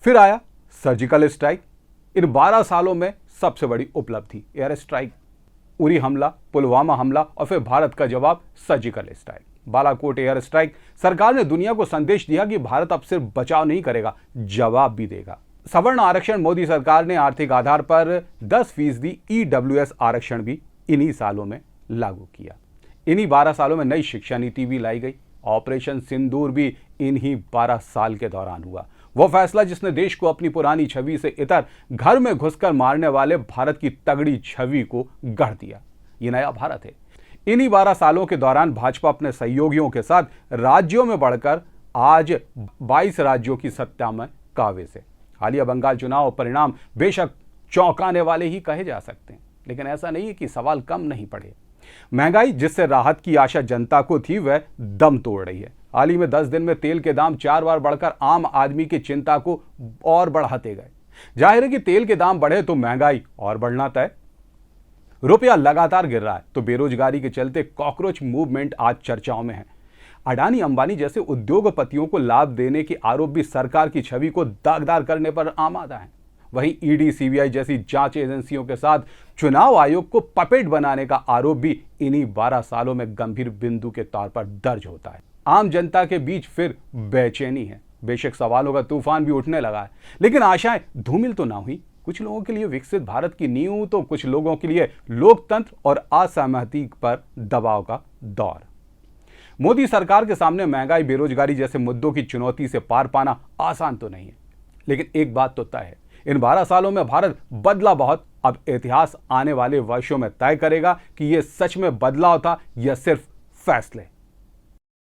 फिर आया surgical strike. इन 12 सालों में सबसे बड़ी उपलब्धि एयर स्ट्राइक, उरी हमला, पुलवामा हमला और फिर भारत का जवाब surgical strike, Balakot air strike. सरकार ने दुनिया को संदेश दिया कि भारत अब सिर्फ बचाव नहीं करेगा, जवाब भी देगा। सवर्ण आरक्षण, मोदी सरकार ने आर्थिक आधार पर 10% EWS आरक्षण भी इन्हीं सालों में लागू किया। इन्हीं 12 सालों में नई शिक्षा नीति भी लाई गई। ऑपरेशन सिंदूर भी इन्हीं 12 साल के दौरान हुआ। वो फैसला जिसने देश को अपनी पुरानी छवि से इतर घर में घुसकर मारने वाले भारत की तगड़ी छवि को गढ़ दिया। ये नया भारत है। इन्हीं 12 सालों के दौरान भाजपा अपने सहयोगियों के साथ राज्यों में बढ़कर आज 22 राज्यों की सत्ता में काबिज है। हालिया बंगाल चुनाव परिणाम बेशक चौंकाने वाले ही कहे जा सकते हैं, लेकिन ऐसा नहीं है कि सवाल कम नहीं पड़े। महंगाई जिससे राहत की आशा जनता को थी, वह दम तोड़ रही है। हाल ही में 10 दिन में तेल के दाम 4 बार बढ़कर आम आदमी की चिंता को और बढ़ाते गए। जाहिर है कि तेल के दाम बढ़े तो महंगाई और बढ़ना तय। रुपया लगातार गिर रहा है तो बेरोजगारी के चलते कॉकरोच मूवमेंट आज चर्चाओं में है। अडानी अंबानी जैसे उद्योगपतियों को लाभ देने के आरोप भी सरकार की छवि को दागदार करने पर आमादा है। वहीं ईडी, सीबीआई जैसी जांच एजेंसियों के साथ चुनाव आयोग को पपेट बनाने का आरोप भी इन्हीं 12 सालों में गंभीर बिंदु के तौर पर दर्ज होता है। आम जनता के बीच फिर बेचैनी है। बेशक सवालों का तूफान भी उठने लगा है, लेकिन आशाएं धूमिल तो ना हुई। कुछ लोगों के लिए विकसित भारत की नींव, तो कुछ लोगों के लिए लोकतंत्र और असहमति पर दबाव का दौर। मोदी सरकार के सामने महंगाई, बेरोजगारी जैसे मुद्दों की चुनौती से पार पाना आसान तो नहीं है, लेकिन एक बात तो तय है, इन 12 सालों में भारत बदला बहुत। अब इतिहास आने वाले वर्षों में तय करेगा कि यह सच में बदलाव था या सिर्फ फैसले।